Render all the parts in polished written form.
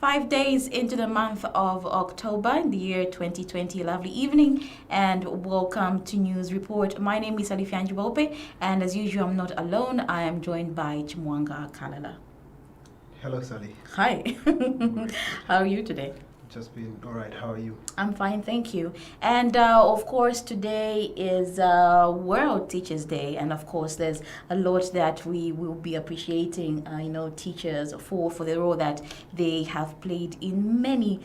5 days into the month of October in the year 2020. Lovely evening and welcome to News Report. My name is Salifyanji Bweupe, and as usual, I'm not alone. I am joined by Chimwanga, Kalala. Hello, Sally. Hi. How are you today? Just been all right. How are you? I'm fine, thank you. And of course, today is World Teachers Day, and of course, there's a lot that we will be appreciating, teachers for the role that they have played in many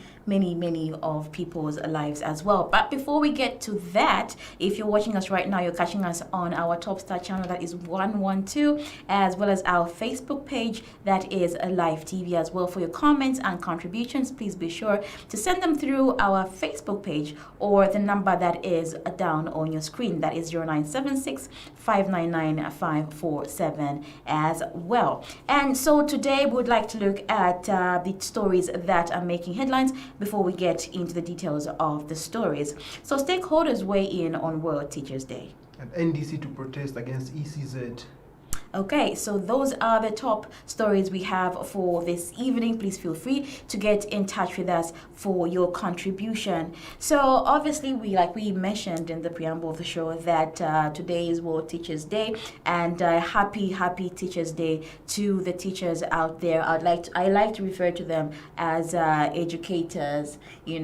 of people's lives as well. But before we get to that, if you're watching us right now, you're catching us on our Top Star channel that is 112, as well as our Facebook page that is a live TV as well. For your comments and contributions, please be sure to send them through our Facebook page or the number that is down on your screen. That is 0976 599 547 as well. And so today we would like to look at the stories that are making headlines before we get into the details of the stories. So stakeholders weigh in on World Teachers Day. And NDC to protest against ECZ. Okay, so those are the top stories we have for this evening. Please feel free to get in touch with us for your contribution. So obviously, like we mentioned in the preamble of the show, that today is World Teachers Day, and happy Teachers Day to the teachers out there. I like to refer to them as educators, in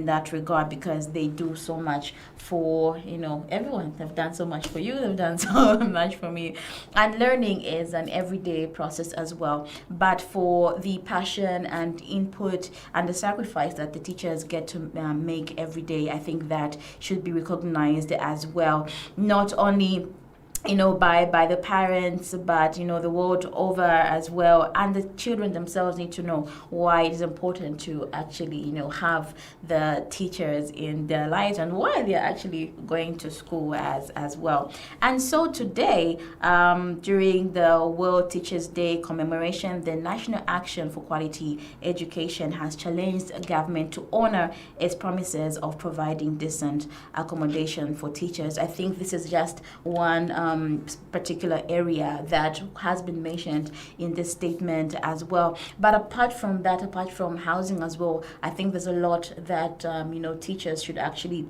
that regard, because they do so much for everyone. They've done so much for you. They've done so much for me. And learning is an everyday process as well. But for the passion and input and the sacrifice that the teachers get to make every day, I think that should be recognized as well. Not only by the parents, but the world over as well, and the children themselves need to know why it is important to actually have the teachers in their lives and why they're actually going to school as well. And so today, during the World Teachers Day commemoration, the National Action for Quality Education has challenged government to honor its promises of providing decent accommodation for teachers. I think this is just one particular area that has been mentioned in this statement as well. But apart from that, apart from housing as well, I think there's a lot that teachers should actually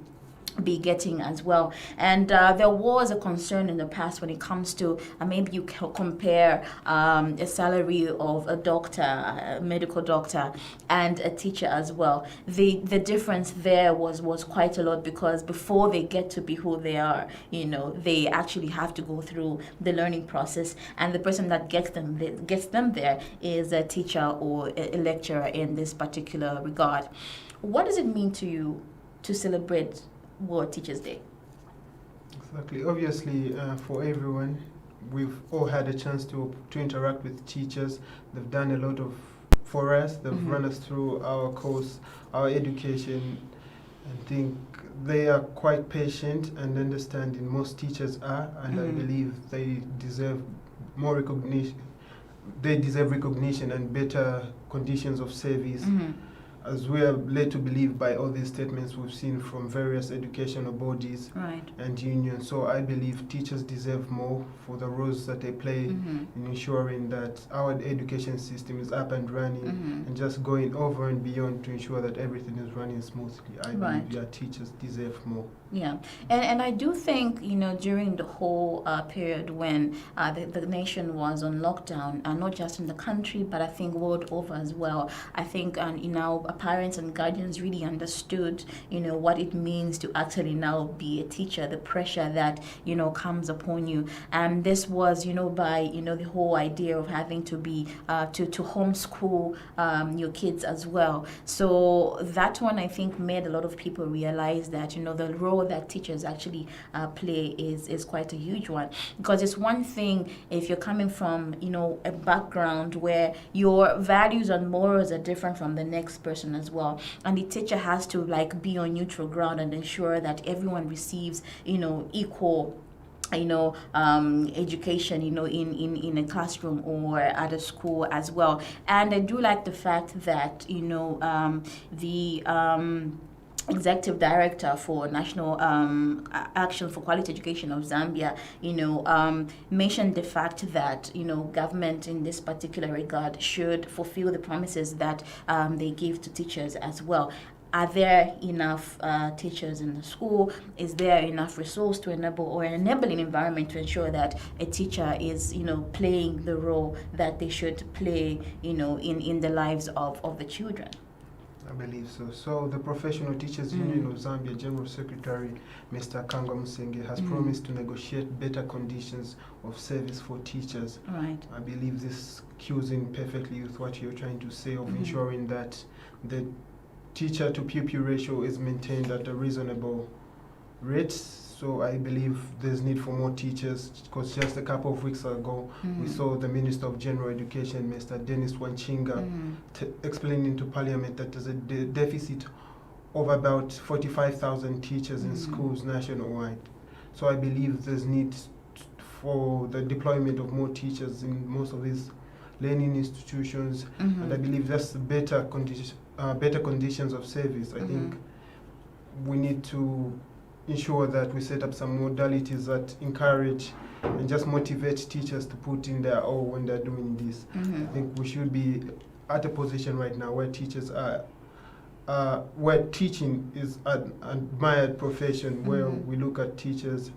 be getting as well. And there was a concern in the past when it comes to maybe you compare a salary of a doctor, a medical doctor, and a teacher as well. The difference there was quite a lot, because before they get to be who they are, they actually have to go through the learning process, and the person that gets them there is a teacher or a lecturer in this particular regard. What does it mean to you to celebrate World Teachers Day? Exactly. Obviously, for everyone, we've all had a chance to interact with teachers. They've done a lot for us. They've run us through our course, our education. I think they are quite patient and understanding. Most teachers are, and I believe they deserve more recognition. They deserve recognition and better conditions of service. As we are led to believe by all these statements we've seen from various educational bodies and unions. So I believe teachers deserve more for the roles that they play in ensuring that our education system is up and running and just going over and beyond to ensure that everything is running smoothly. I believe teachers deserve more. Yeah, and I do think, during the whole period when the nation was on lockdown, not just in the country, but I think world over as well, I think, parents and guardians really understood, what it means to actually now be a teacher, the pressure that, comes upon you. And this was, by, the whole idea of having to be, to homeschool your kids as well. So that one, I think, made a lot of people realize that, the role that teachers actually play is quite a huge one. Because it's one thing if you're coming from, a background where your values and morals are different from the next person as well, and the teacher has to be on neutral ground and ensure that everyone receives equal education in a classroom or at a school as well. And I do like the fact that executive director for National Action for Quality Education of Zambia, mentioned the fact that government in this particular regard should fulfill the promises that they give to teachers as well. Are there enough teachers in the school? Is there enough resource to enable or an enabling environment to ensure that a teacher is, playing the role that they should play, in the lives of the children? I believe so. So the Professional Teachers Union of Zambia General Secretary Mr. Kangwa Musenge has promised to negotiate better conditions of service for teachers. Right. I believe this cues in perfectly with what you're trying to say of ensuring that the teacher to pupil ratio is maintained at a reasonable rate. So I believe there's need for more teachers, because just a couple of weeks ago we saw the Minister of General Education, Mr. Dennis Wanchinga, explaining to Parliament that there's a deficit of about 45,000 teachers in schools nationwide. So I believe there's need for the deployment of more teachers in most of these learning institutions, and I believe that's better conditions of service. I think we need to ensure that we set up some modalities that encourage and just motivate teachers to put in their all when they're doing this. I think we should be at a position right now where teachers are, where teaching is an admired profession, where we look at teachers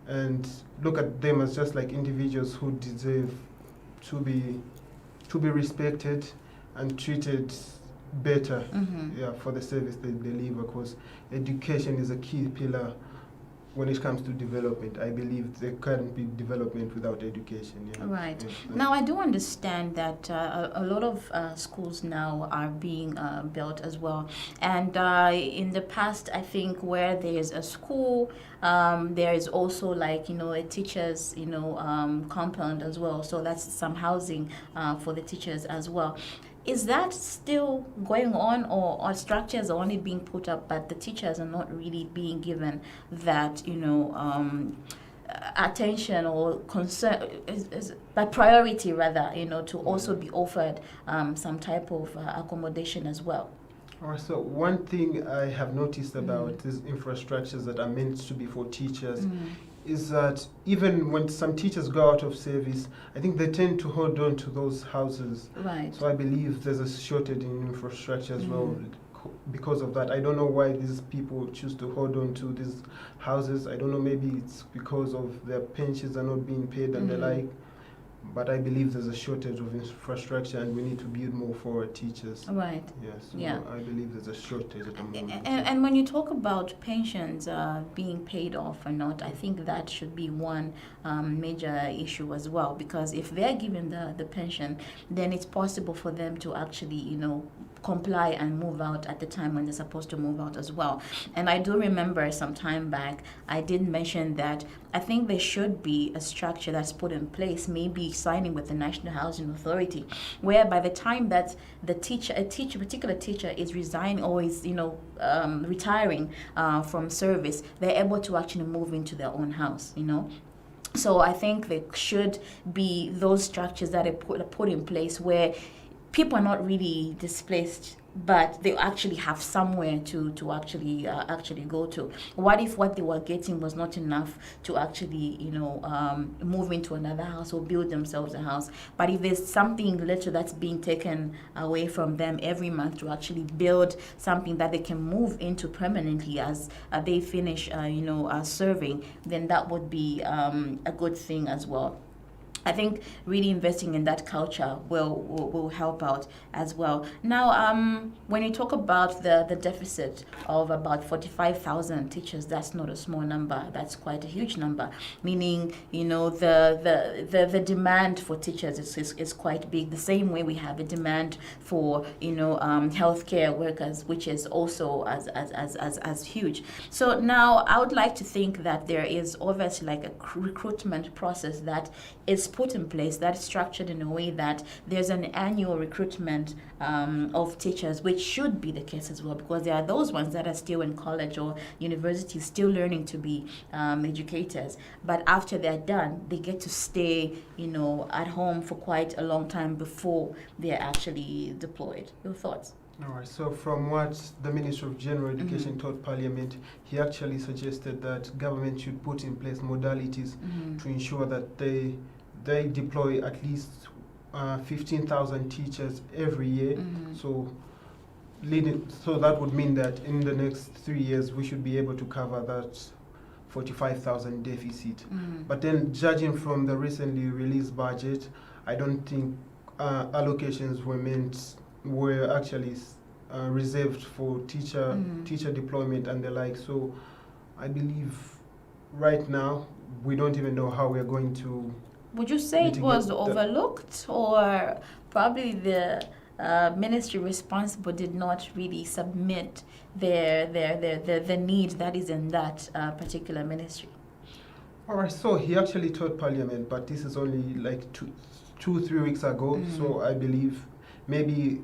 and look at them as just like individuals who deserve to be respected and treated better for the service they deliver, because education is a key pillar when it comes to development. I believe there can't be development without education. Right. Now, I do understand that a lot of schools now are being built as well. And in the past, I think where there's a school, there is also a teacher's, compound as well. So that's some housing for the teachers as well. Is that still going on, or structures are only being put up, but the teachers are not really being given that, attention or concern, but priority rather, to also be offered some type of accommodation as well? All right, so one thing I have noticed about these infrastructures that are meant to be for teachers is that even when some teachers go out of service, I think they tend to hold on to those houses. Right. So I believe there's a shortage in infrastructure as well. Because of that, I don't know why these people choose to hold on to these houses. I don't know, maybe it's because of their pensions are not being paid and the like. But I believe there's a shortage of infrastructure, and we need to build more for our teachers. Right. Yes. So I believe there's a shortage at the moment. And when you talk about pensions being paid off or not, I think that should be one major issue as well, because if they're given the pension, then it's possible for them to actually, comply and move out at the time when they're supposed to move out as well. And I do remember some time back, I did mention that I think there should be a structure that's put in place, maybe signing with the National Housing Authority, where by the time that a particular teacher is resigning or is, retiring from service, they're able to actually move into their own house, So I think there should be those structures that are put in place where people are not really displaced, but they actually have somewhere to actually go to. What if what they were getting was not enough to actually move into another house or build themselves a house? But if there's something little that's being taken away from them every month to actually build something that they can move into permanently as they finish serving, then that would be a good thing as well. I think really investing in that culture will help out as well. Now, when you talk about the deficit of about 45,000 teachers, that's not a small number. That's quite a huge number. Meaning, the demand for teachers is quite big. The same way we have a demand for healthcare workers, which is also as huge. So now, I would like to think that there is obviously like a recruitment process that is put in place, that is structured in a way that there's an annual recruitment of teachers, which should be the case as well, because there are those ones that are still in college or university, still learning to be educators. But after they're done, they get to stay, at home for quite a long time before they're actually deployed. Your thoughts? All right. So from what the Minister of General Education told Parliament, he actually suggested that government should put in place modalities to ensure that they deploy at least 15,000 teachers every year. So so that would mean that in the next 3 years we should be able to cover that 45,000 deficit. But then, judging from the recently released budget, I don't think allocations were actually reserved for teacher deployment and the like. So I believe right now we don't even know how we're going to. Would you say it was overlooked, or probably the ministry responsible did not really submit the need that is in that particular ministry? All right, so he actually told Parliament, but this is only like 3 weeks ago. So I believe maybe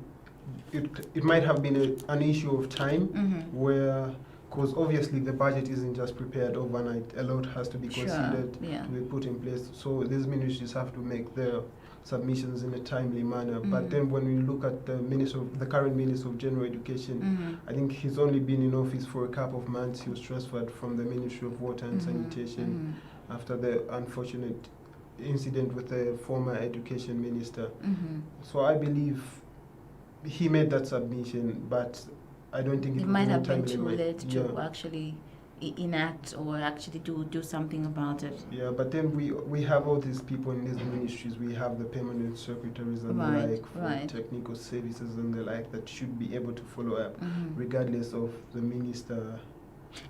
it might have been an issue of time where, because obviously the budget isn't just prepared overnight. A lot has to be considered to be put in place. So these ministries have to make their submissions in a timely manner. But then when we look at the current Minister of General Education, I think he's only been in office for a couple of months. He was transferred from the Ministry of Water and Sanitation after the unfortunate incident with the former education minister. So I believe he made that submission, but I don't think it might have been too late to actually enact or actually do something about it. Yeah, but then we have all these people in these ministries. We have the permanent secretaries and the like for technical services and the like that should be able to follow up regardless of the minister.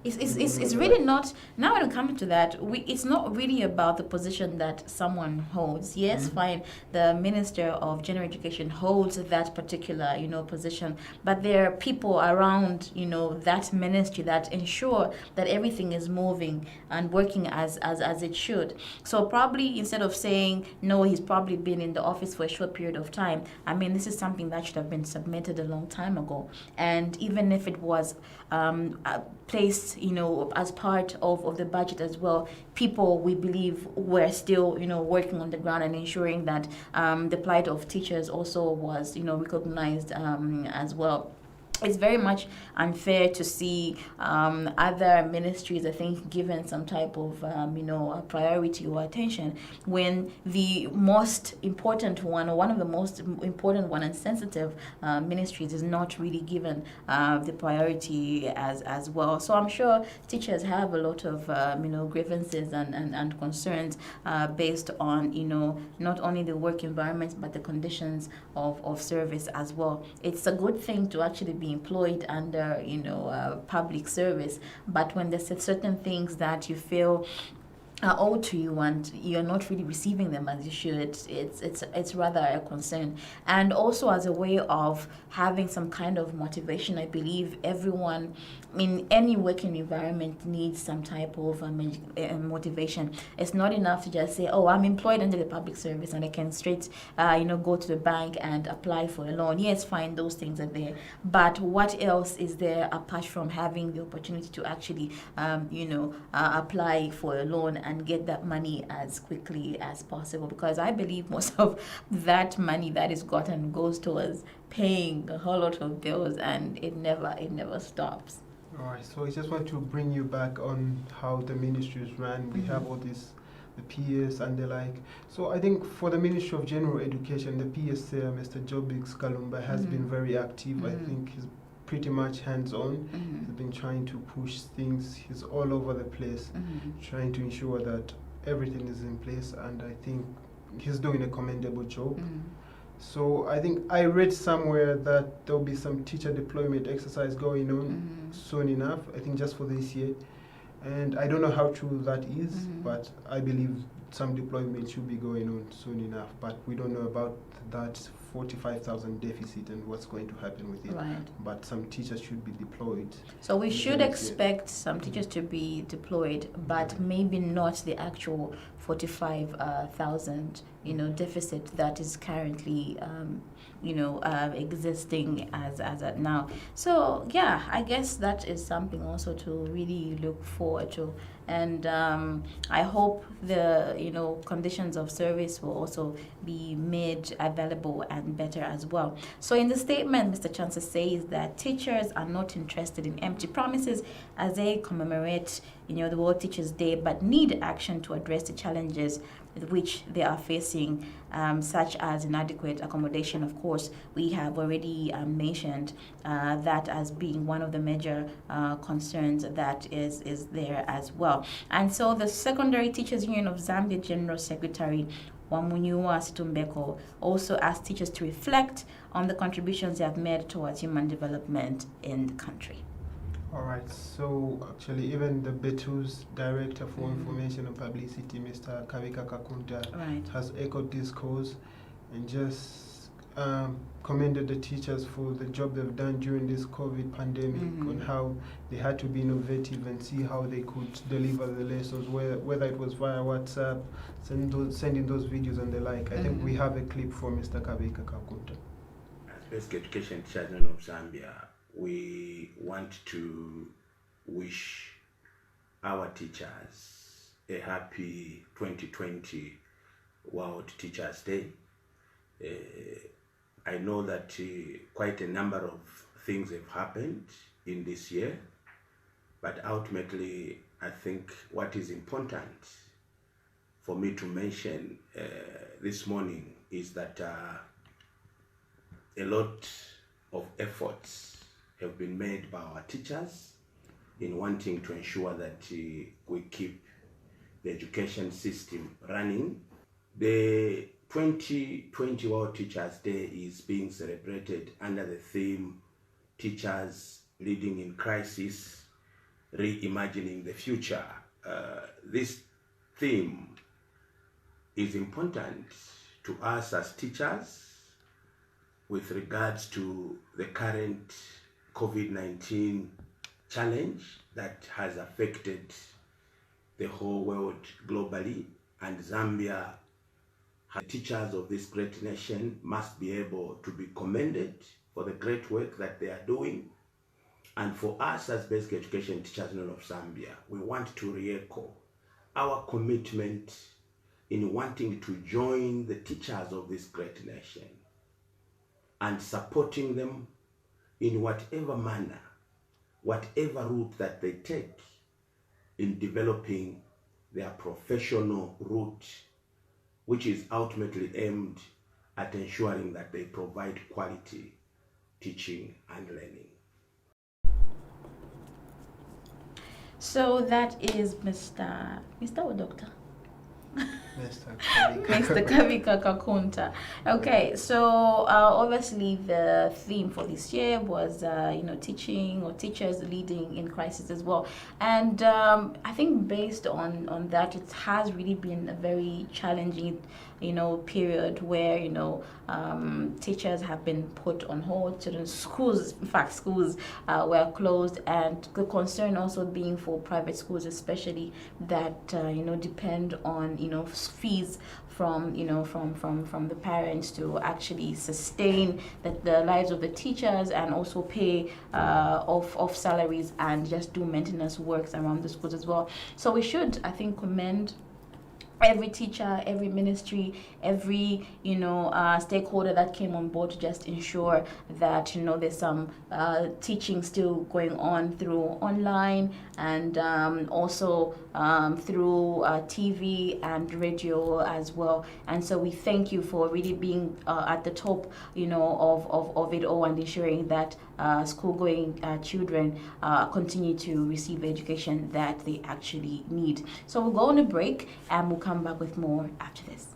It's really not, now when we come to that, it's not really about the position that someone holds. Yes, fine, the Minister of General Education holds that particular, position, but there are people around, that ministry that ensure that everything is moving and working as it should. So probably instead of saying, no, he's probably been in the office for a short period of time, I mean, this is something that should have been submitted a long time ago. And even if it was placed, as part of the budget as well, people, we believe, were still, working on the ground and ensuring that the plight of teachers also was, recognized as well. It's very much unfair to see other ministries, I think, given some type of, priority or attention when the most important one, or one of the most important one and sensitive ministries is not really given the priority as well. So I'm sure teachers have a lot of, grievances and concerns based on, not only the work environment, but the conditions of service as well. It's a good thing to actually be employed under public service, but when there's certain things that you feel are owed to you and you're not really receiving them as you should, it's rather a concern. And also as a way of having some kind of motivation, I believe everyone in any working environment needs some type of motivation. It's not enough to just say, oh, I'm employed under the public service and I can straight go to the bank and apply for a loan. Yes, fine, those things are there, but what else is there apart from having the opportunity to actually apply for a loan and get that money as quickly as possible? Because I believe most of that money that is gotten goes towards paying a whole lot of bills, and it never stops. All right, so I just want to bring you back on how the ministries run. We have all this, the PS and the like. So I think for the Ministry of General Education, the PS there, Mr. Jobix Kalumba, has been very active. I think he's pretty much hands-on. He's been trying to push things. He's all over the place, trying to ensure that everything is in place, and I think he's doing a commendable job. So I think I read somewhere that there'll be some teacher deployment exercise going on soon enough, I think just for this year. And I don't know how true that is, but I believe some deployment should be going on soon enough. But we don't know about that 45,000 deficit and what's going to happen with it. Right. But some teachers should be deployed. So we should expect some teachers to be deployed, but maybe not the actual 45,000 deficit that is currently existing as at now. So yeah, I guess that is something also to really look forward to. And I hope the conditions of service will also be made available and better as well. So in the statement, Mr. Chancellor says that teachers are not interested in empty promises as they commemorate the World Teachers Day, but need action to address the challenges with which they are facing, such as inadequate accommodation. Of course, we have already mentioned that as being one of the major concerns that is there as well. And so the Secondary Teachers Union of Zambia General Secretary Wamunyua Situmbeko also asked teachers to reflect on the contributions they have made towards human development in the country. All right, so actually even the Betu's Director for Information and Publicity, Mr. Kavika Kakunta, has echoed this cause and just commended the teachers for the job they've done during this COVID pandemic, on how they had to be innovative and see how they could deliver the lessons, whether it was via WhatsApp, sending those videos and the like. I think we have a clip from Mr. Kavika Kakunta. As Basic Education Teachers Union of Zambia, we want to wish our teachers a happy 2020 World Teachers Day. I know that quite a number of things have happened in this year, but ultimately I think what is important for me to mention this morning is that a lot of efforts have been made by our teachers in wanting to ensure that we keep the education system running. The 2020 World Teachers Day is being celebrated under the theme Teachers Leading in Crisis, Reimagining the Future. This theme is important to us as teachers with regards to the current COVID-19 challenge that has affected the whole world globally, and Zambia, the teachers of this great nation, must be able to be commended for the great work that they are doing. And for us as Basic Education Teachers Union of Zambia, we want to re-echo our commitment in wanting to join the teachers of this great nation and supporting them in whatever manner, whatever route that they take in developing their professional route, which is ultimately aimed at ensuring that they provide quality teaching and learning. So that is Mr. or Doctor? Mr. Kavika Kakunta. Okay, so obviously the theme for this year was teaching or teachers leading in crisis as well, and I think based on that, it has really been a very challenging period where teachers have been put on hold. Schools were closed, and the concern also being for private schools, especially that depend on fees from the parents to actually sustain the lives of the teachers, and also pay off salaries and just do maintenance works around the schools as well. So we should, I think, commend every teacher, every ministry, every stakeholder that came on board to just ensure that there's some teaching still going on through online, and also through TV and radio as well. And so we thank you for really being at the top of it all, and ensuring that school-going children continue to receive the education that they actually need. So we'll go on a break, and we'll come back with more after this.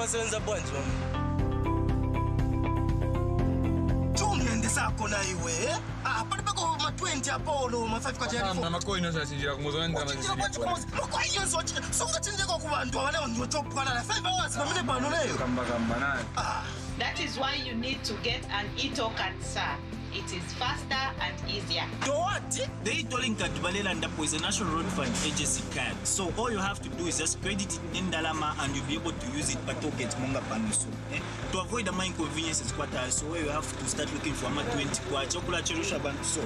masebenza bwanji wami. Tumyende sakho na iwe. Pali bako ma 20 apolo ma 5 kwacha. Amakoino sashinjira kumuzonda mazisipho. Makoino sothi songathinjeka kubantu abaleyo nje utopukana na 5 hours mamile bano leyo. Kamba nani. That is why you need to get an e-token, sir. It is faster and easier. So what? The e-tolling card Balela Ndapo is a National Road Fund agency card. So all you have to do is just credit it in Dalama and you'll be able to use it per token Monga Panuso. To avoid the inconveniences, so you have to start looking for a 20 chocolate cherusha banso.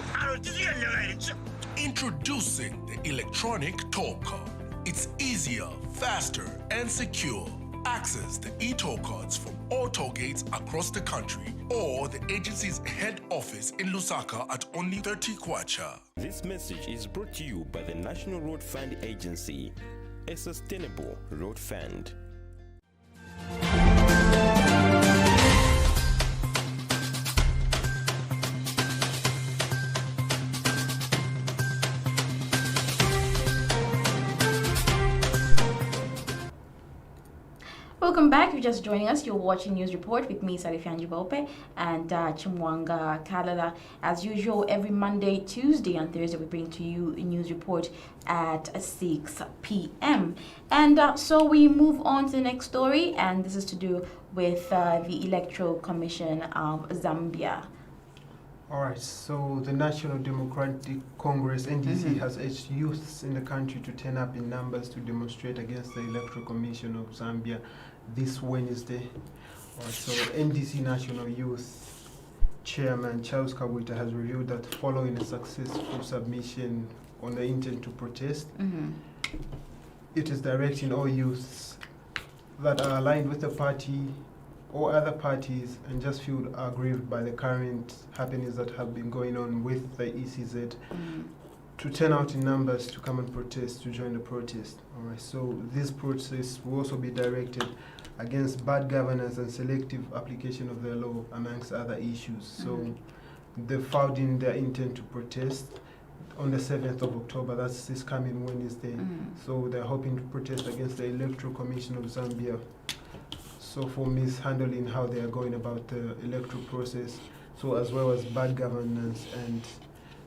Introducing the electronic toll card. It's easier, faster, and secure. Access the e-toll cards from all toll gates across the country or the agency's head office in Lusaka at only 30 kwacha. This message is brought to you by the National Road Fund Agency, a sustainable road fund. Welcome back. If you're just joining us, you're watching News Report with me, Salifyanji Bweupe, and Chimwanga, Kalala. As usual, every Monday, Tuesday, and Thursday, we bring to you a News Report at 6 p.m. And so we move on to the next story, and this is to do with the Electoral Commission of Zambia. All right, so the National Democratic Congress, NDC, has urged youths in the country to turn up in numbers to demonstrate against the Electoral Commission of Zambia this Wednesday. All right, so NDC National Youth Chairman Charles Kabwita has revealed that following a successful submission on the intent to protest, it is directing all youths that are aligned with the party or other parties and just feel aggrieved by the current happenings that have been going on with the ECZ to turn out in numbers to come and protest, to join the protest. All right, so this protest will also be directed against bad governance and selective application of the law, amongst other issues. So they filed in their intent to protest on the 7th of October, that's this coming Wednesday. So they're hoping to protest against the Electoral Commission of Zambia. So for mishandling how they are going about the electoral process, so as well as bad governance and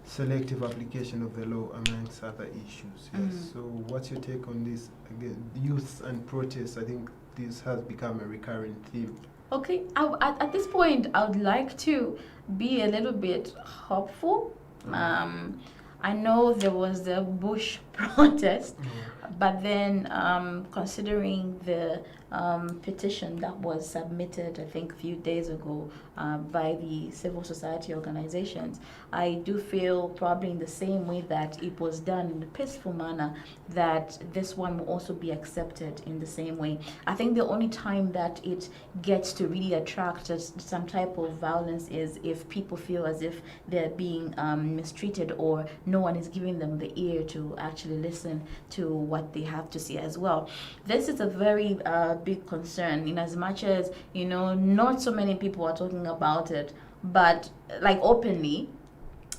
selective application of the law, amongst other issues. Yes. So what's your take on this? Again, youth and protests, I think this has become a recurring theme. Okay, at this point, I would like to be a little bit hopeful. I know there was the Bush protest, but then considering the petition that was submitted, I think, a few days ago by the civil society organizations, I do feel probably in the same way that it was done in a peaceful manner, that this one will also be accepted in the same way. I think the only time that it gets to really attract some type of violence is if people feel as if they're being mistreated or no one is giving them the ear to actually listen to what they have to say as well. This is a very big concern, in as much as, you know, not so many people are talking about it, but like openly,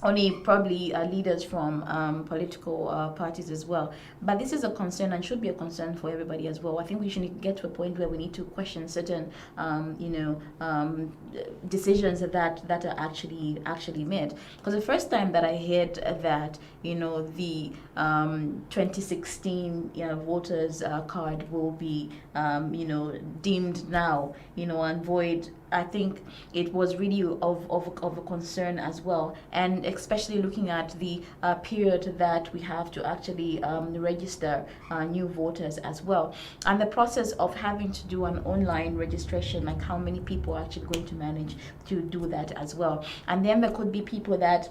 only probably leaders from political parties as well. But this is a concern and should be a concern for everybody as well. I think we should get to a point where we need to question certain, decisions that are actually made. Because the first time that I heard that, you know, the 2016 voters card will be, deemed now, and void, I think it was really of a concern as well, and especially looking at the period that we have to actually register new voters as well, and the process of having to do an online registration, like how many people are actually going to manage to do that as well. And then there could be people that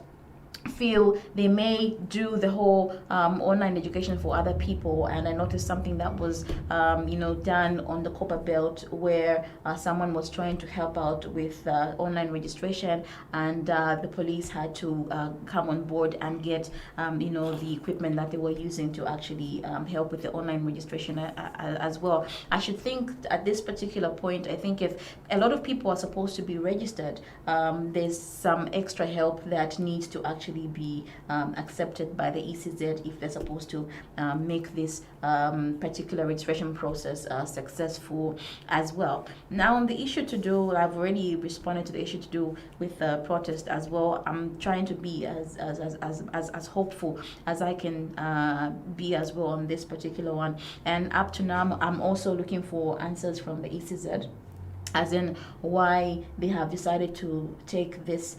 feel they may do the whole online education for other people, and I noticed something that was done on the Copper Belt where someone was trying to help out with online registration, and the police had to come on board and get the equipment that they were using to actually help with the online registration as well. I should think at this particular point, I think if a lot of people are supposed to be registered, there's some extra help that needs to actually actually be accepted by the ECZ if they're supposed to make this particular registration process successful as well. Now, on the issue to do, I've already responded to the issue to do with the protest as well. I'm trying to be as hopeful as I can be as well on this particular one. And up to now, I'm also looking for answers from the ECZ, as in why they have decided to take this,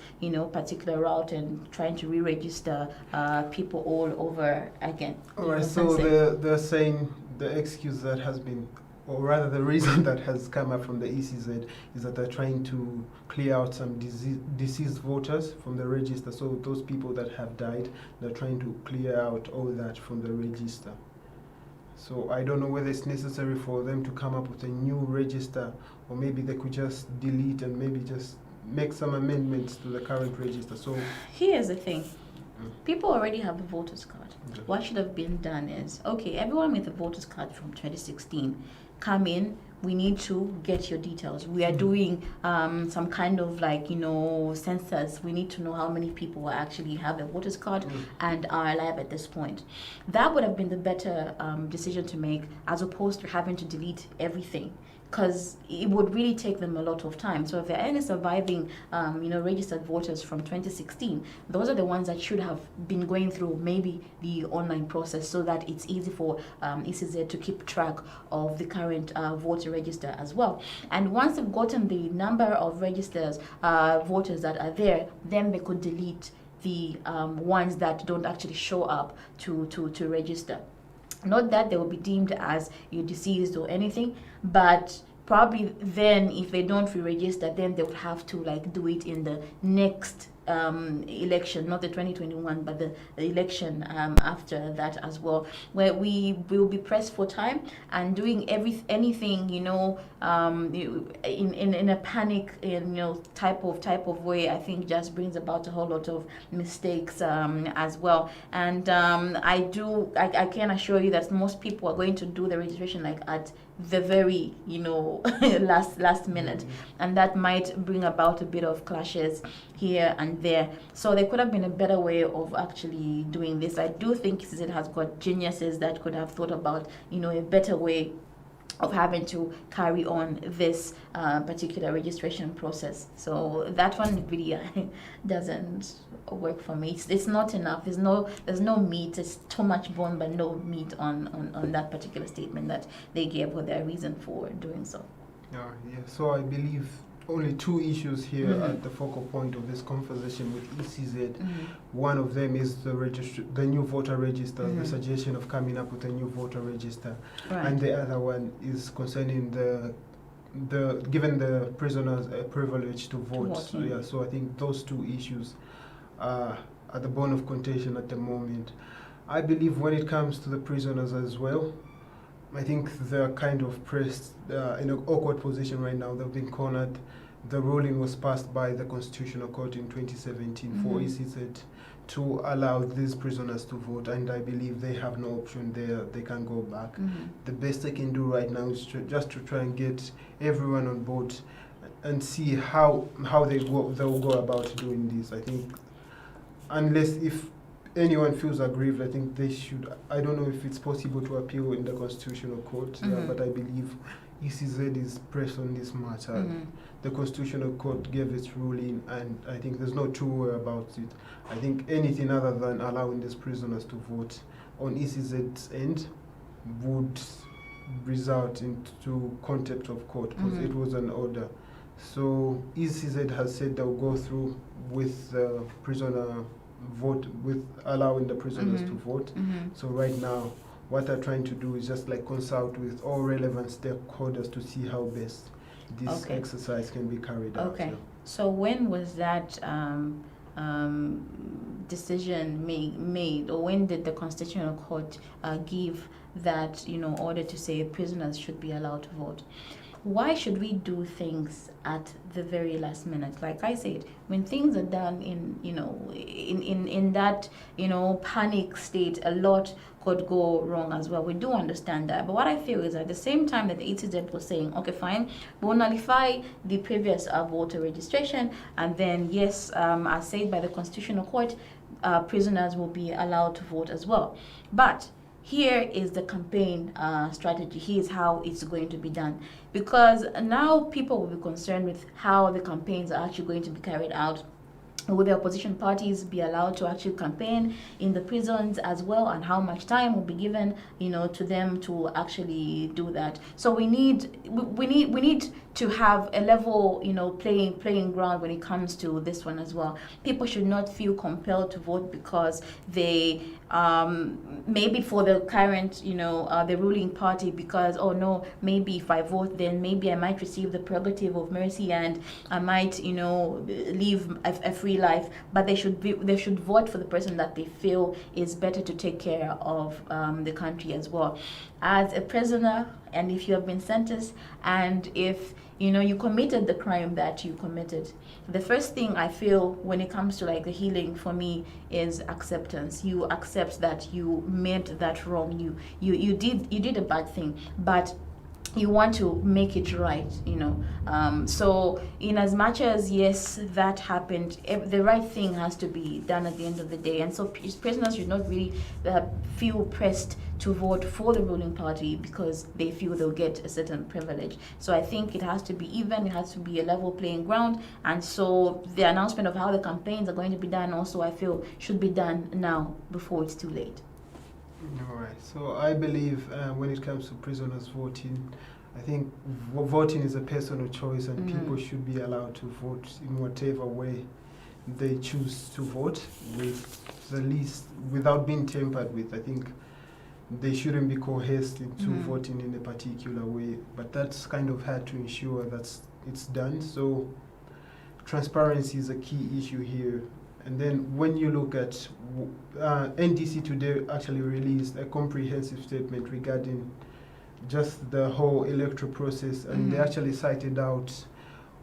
particular route and trying to re-register people all over again. All right, so they're saying the excuse that has been, or rather the reason that has come up from the ECZ is that they're trying to clear out some deceased voters from the register. So those people that have died, they're trying to clear out all that from the register. So I don't know whether it's necessary for them to come up with a new register, or maybe they could just delete and maybe just make some amendments to the current register. So here's the thing. People already have a voter's card. Okay. What should have been done is, okay, everyone with a voter's card from 2016, come in. We need to get your details. We are doing some kind of census. We need to know how many people actually have a voter's card and are alive at this point. That would have been the better decision to make, as opposed to having to delete everything, because it would really take them a lot of time. So if there are any surviving, registered voters from 2016, those are the ones that should have been going through maybe the online process, so that it's easy for ECZ to keep track of the current voter register as well. And once they've gotten the number of voters that are there, then they could delete the ones that don't actually show up to register. Not that they will be deemed as you're deceased or anything, but probably then if they don't re-register, then they would have to do it in the next election, not the 2021, but the election after that as well, where we will be pressed for time and doing anything in a panic type of way. I think just brings about a whole lot of mistakes as well. And I can assure you that most people are going to do the registration at the very last minute, and that might bring about a bit of clashes here and there. So there could have been a better way of actually doing this. I do think it has got geniuses that could have thought about a better way of having to carry on this particular registration process. So that one really doesn't work for me. It's not enough. There's no meat. It's too much bone but no meat on that particular statement that they gave with their reason for doing so. Yeah. So I believe only two issues here at the focal point of this conversation with ECZ. One of them is the new voter register, the suggestion of coming up with a new voter register, and the other one is concerning the given the prisoners a privilege to vote. So I think those two issues are at the bone of contention at the moment. I believe when it comes to the prisoners as well, I think they're kind of pressed in an awkward position right now. They've been cornered. The ruling was passed by the Constitutional Court in 2017 for ECZ to allow these prisoners to vote, and I believe they have no option there. They can go back. The best they can do right now is just to try and get everyone on board and see how they'll go about doing this. I think unless if anyone feels aggrieved, I think they should. I don't know if it's possible to appeal in the Constitutional Court, but I believe ECZ is pressed on this matter. The Constitutional Court gave its ruling, and I think there's no two way about it. I think anything other than allowing these prisoners to vote on ECZ's end would result into contempt of court, because it was an order. So ECZ has said they'll go through with the prisoner vote, with allowing the prisoners to vote. So right now, what they're trying to do is just consult with all relevant stakeholders to see how best this exercise can be carried out. Okay. So when was that decision made, or when did the Constitutional Court give that order to say prisoners should be allowed to vote? why should we do things at the very last minute? Like I said, when things are done in that panic state, a lot could go wrong as well. We do understand that, but what I feel is at the same time that the ETZ was saying, okay, fine, we'll nullify the previous voter registration, and then yes, as said by the Constitutional Court, prisoners will be allowed to vote as well. But here is the campaign strategy. Here's how it's going to be done. Because now people will be concerned with how the campaigns are actually going to be carried out. Will the opposition parties be allowed to actually campaign in the prisons as well, and how much time will be given, to them to actually do that? So we need to have a level, playing ground when it comes to this one as well. People should not feel compelled to vote because they maybe for the current, the ruling party, because oh no, maybe if I vote, then maybe I might receive the prerogative of mercy and I might, live a free life. But they should vote for the person that they feel is better to take care of the country as well. As a prisoner, and if you have been sentenced, and if you committed the crime that you committed, the first thing I feel when it comes to like the healing for me is acceptance. You accept that you made that wrong. You did a bad thing, but you want to make it right, so in as much as yes, that happened, the right thing has to be done at the end of the day. And so prisoners should not really feel pressed to vote for the ruling party because they feel they'll get a certain privilege. So I think it has to be even, it has to be a level playing ground. And so the announcement of how the campaigns are going to be done also, I feel, should be done now before it's too late. All right. So I believe when it comes to prisoners voting, I think voting is a personal choice, and people should be allowed to vote in whatever way they choose to vote, with the least, without being tampered with. I think they shouldn't be coerced into voting in a particular way, but that's kind of hard to ensure that it's done. So transparency is a key issue here. And then when you look at NDC today actually released a comprehensive statement regarding just the whole electoral process, and they actually cited out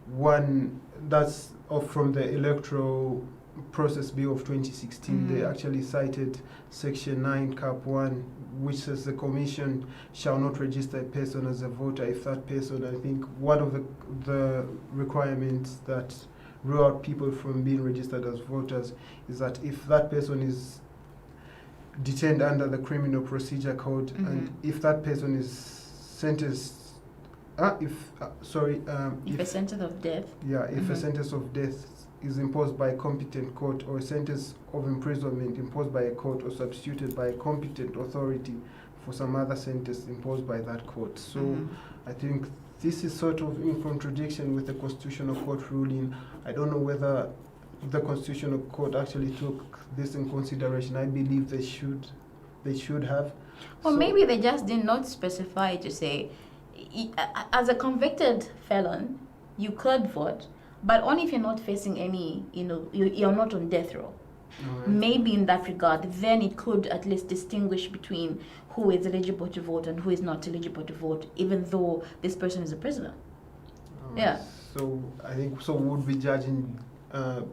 one that's from the electoral process bill of 2016. They actually cited section 9 cap 1, which says the commission shall not register a person as a voter if that person, I think one of the requirements that rule out people from being registered as voters is that if that person is detained under the Criminal Procedure Code, and if that person is sentenced, if a sentence of death, if a sentence of death is imposed by a competent court, or a sentence of imprisonment imposed by a court or substituted by a competent authority for some other sentence imposed by that court. So I think this is sort of in contradiction with the Constitutional Court ruling. I don't know whether the Constitutional Court actually took this in consideration. I believe they should have. Or maybe they just did not specify to say, as a convicted felon, you could vote, but only if you're not facing any, you're not on death row. Right. Maybe in that regard, then it could at least distinguish between who is eligible to vote and who is not eligible to vote, even though this person is a prisoner. Yeah. So I think we'll be judging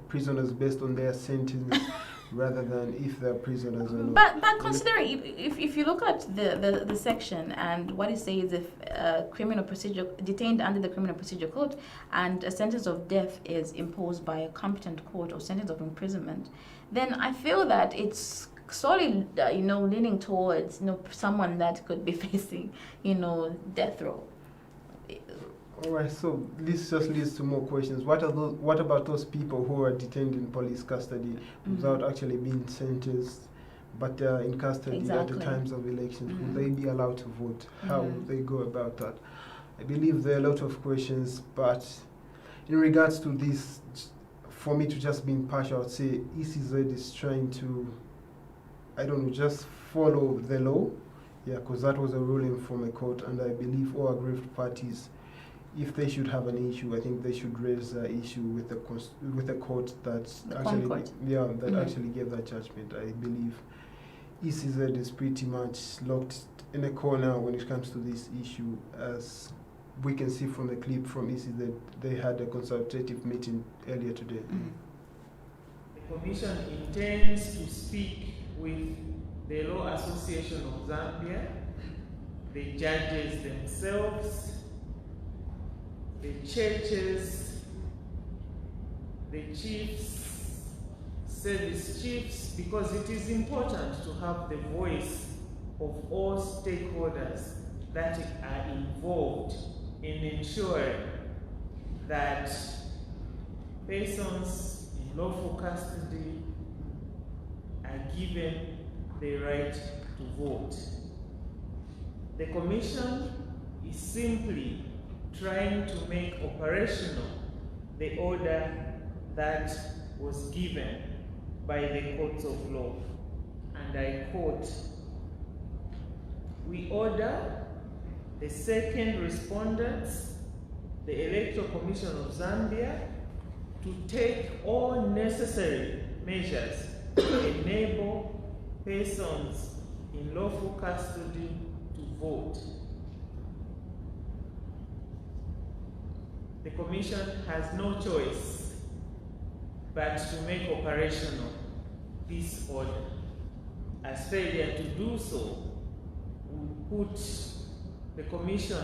prisoners based on their sentence rather than if they're prisoners or not. But considering if you look at the section and what it says, if criminal procedure detained under the Criminal Procedure Code and a sentence of death is imposed by a competent court or sentence of imprisonment, then I feel that it's solely leaning towards someone that could be facing death row. All right, so this just leads to more questions. What about those people who are detained in police custody without actually being sentenced, but they are in custody at the times of elections? Will they be allowed to vote? How will they go about that? I believe there are a lot of questions, but in regards to this, for me to just be impartial, I would say ECZ is trying to, just follow the law, because that was a ruling from a court, and I believe all aggrieved parties, if they should have an issue, I think they should raise the issue with the court that actually gave that judgment. I believe ECZ is pretty much locked in a corner when it comes to this issue, as we can see from the clip from EC that they had a consultative meeting earlier today. The Commission intends to speak with the Law Association of Zambia, the judges themselves, the churches, the chiefs, service chiefs, because it is important to have the voice of all stakeholders that are involved in ensuring that persons in lawful custody are given the right to vote. The Commission is simply trying to make operational the order that was given by the courts of law. And I quote, "We order the second respondents, the Electoral Commission of Zambia, to take all necessary measures to enable persons in lawful custody to vote." The Commission has no choice but to make operational this order, as failure to do so would put the Commission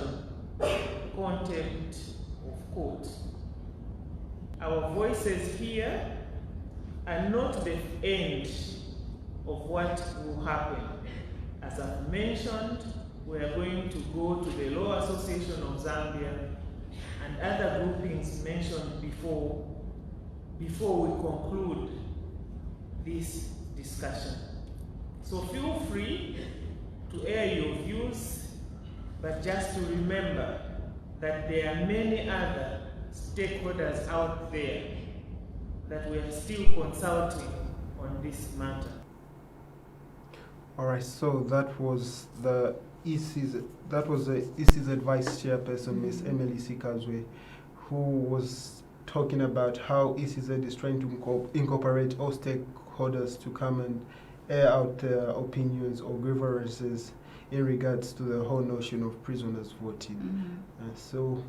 in contempt of court. Our voices here are not the end of what will happen. As I've mentioned, we are going to go to the Law Association of Zambia and other groupings mentioned before we conclude this discussion. So feel free to air your views, but just to remember that there are many other stakeholders out there that we are still consulting on this matter. All right, so that was the EC's advice chairperson, Ms. Emily Sikazwe, who was talking about how ECZ is trying to incorporate all stakeholders to come and air out their opinions or grievances in regards to the whole notion of prisoners voting. So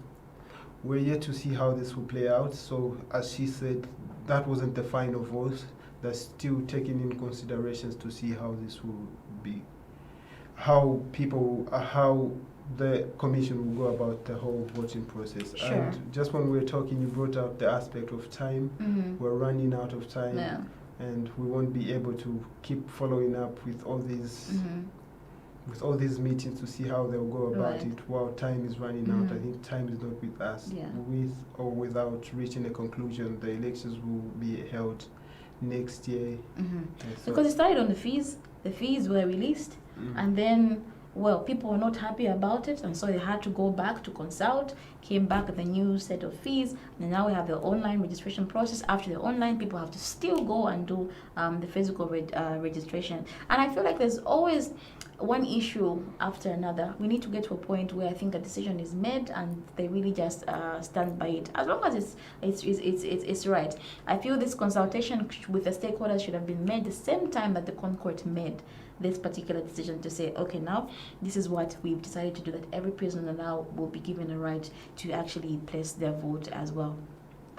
we're yet to see how this will play out. So as she said, that wasn't the final vote. They're still taking in considerations to see how this will be, how the commission will go about the whole voting process. Sure. And just when we were talking, you brought up the aspect of time. We're running out of time, and we won't be able to keep following up with all these with all these meetings to see how they'll go about it while time is running out. I think time is not with us. With or without reaching a conclusion, the elections will be held next year. So because it started on the fees. The fees were released, and then, well, people were not happy about it, and so they had to go back to consult, came back with a new set of fees, and now we have the online registration process. After the online, people have to still go and do the physical registration. And I feel like there's always one issue after another. We need to get to a point where I think a decision is made and they really just stand by it, as long as it's right. I feel this consultation with the stakeholders should have been made the same time that the Concord made this particular decision, to say, okay, now this is what we've decided to do, that every prisoner now will be given a right to actually place their vote as well.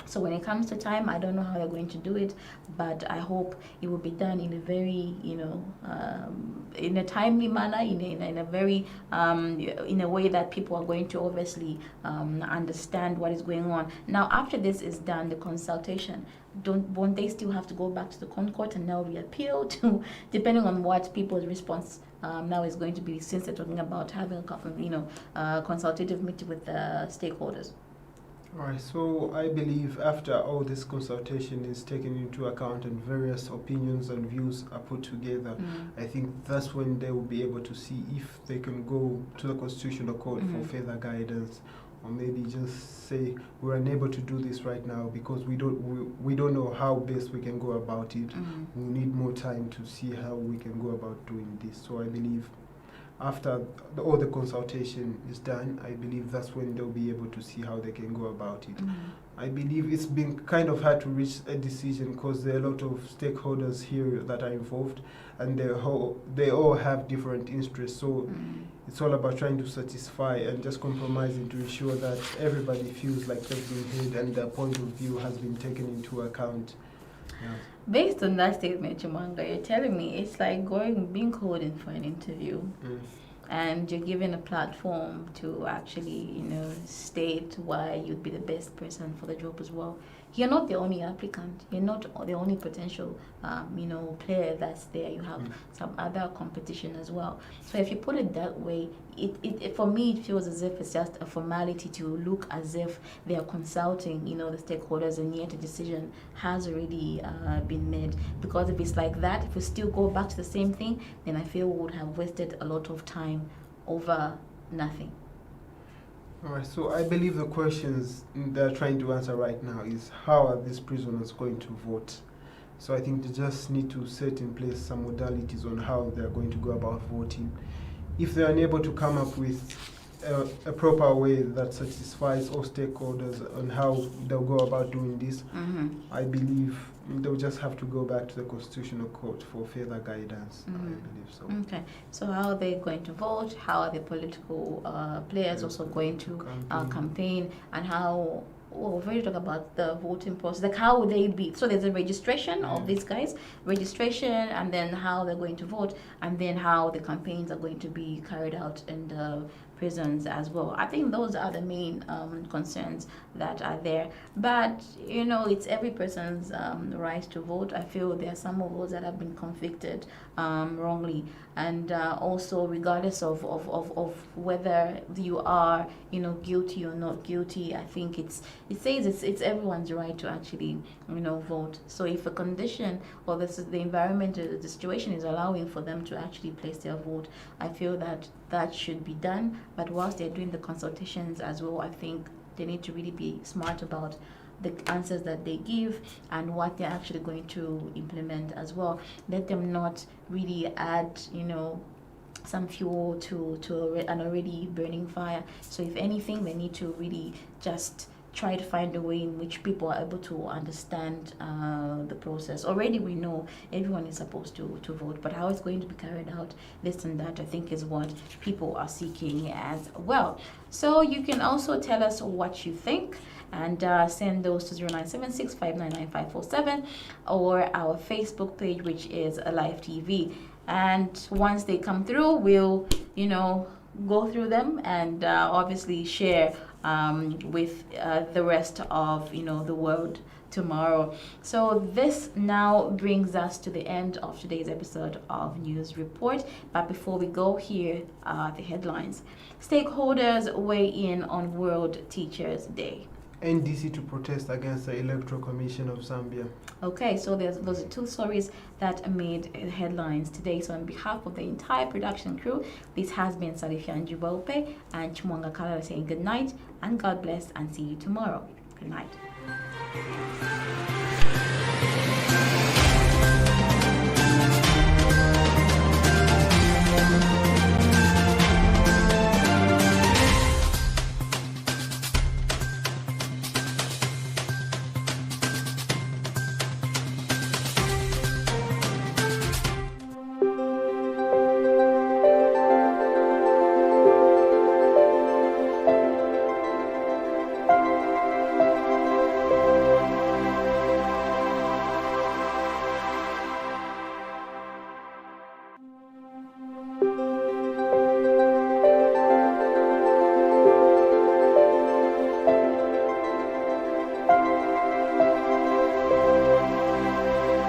So when it comes to time, I don't know how they're going to do it, but I hope it will be done in a very, in a timely manner, in a very, in a way that people are going to obviously understand what is going on. Now, after this is done, the consultation, won't they still have to go back to the Concord and now reappeal to, depending on what people's response now is going to be, since they're talking about having a consultative meeting with the stakeholders? All right, so I believe after all this consultation is taken into account and various opinions and views are put together, I think that's when they will be able to see if they can go to the Constitutional Court for further guidance, or maybe just say we're unable to do this right now because we don't know how best we can go about it. We need more time to see how we can go about doing this. So I believe after all the consultation is done, I believe that's when they'll be able to see how they can go about it. I believe it's been kind of hard to reach a decision because there are a lot of stakeholders here that are involved, and they all have different interests. So it's all about trying to satisfy and just compromising to ensure that everybody feels like they've been heard and their point of view has been taken into account. Yeah. Based on that statement, Chimwanga, you're telling me it's like being called in for an interview. And you're given a platform to actually, state why you'd be the best person for the job as well. You're not the only applicant. You're not the only potential, player that's there. You have some other competition as well. So if you put it that way, it for me it feels as if it's just a formality to look as if they are consulting, the stakeholders, and yet a decision has already been made. Because if it's like that, if we still go back to the same thing, then I feel we would have wasted a lot of time over nothing. All right, so I believe the questions they're trying to answer right now is how are these prisoners going to vote? So I think they just need to set in place some modalities on how they're going to go about voting. If they're unable to come up with a proper way that satisfies all stakeholders on how they'll go about doing this, I believe they'll just have to go back to the Constitutional Court for further guidance. I believe so. Okay, so how are they going to vote? How are the political players also going to campaign? And how, we've already talked about the voting process, like how would they be? So there's a registration of these guys, and then how they're going to vote, and then how the campaigns are going to be carried out in the prisons as well. I think those are the main concerns that are there. But it's every person's right to vote. I feel there are some of those that have been convicted wrongly, and also regardless of whether you are guilty or not guilty, I think it says it's everyone's right to actually vote. So if a condition or the environment, the situation is allowing for them to actually place their vote, I feel that should be done. But whilst they're doing the consultations as well, I think they need to really be smart about the answers that they give and what they're actually going to implement as well. Let them not really add, some fuel to an already burning fire. So if anything, they need to really just try to find a way in which people are able to understand the process. Already we know everyone is supposed to vote, but how it's going to be carried out, this and that, I think is what people are seeking as well. So you can also tell us what you think and send those to 0976-599-547 or our Facebook page, which is Alive TV. And once they come through, we'll, go through them and obviously share with the rest of the world tomorrow. So this now brings us to the end of today's episode of News Report. But before we go, here are the headlines. Stakeholders weigh in on World Teachers Day. NDC to protest against the Electoral Commission of Zambia. Okay, so those are two stories that made headlines today. So on behalf of the entire production crew, this has been Salifyanji, Bweupe and Chimwanga Kalala saying good night and God bless, and see you tomorrow. Good night.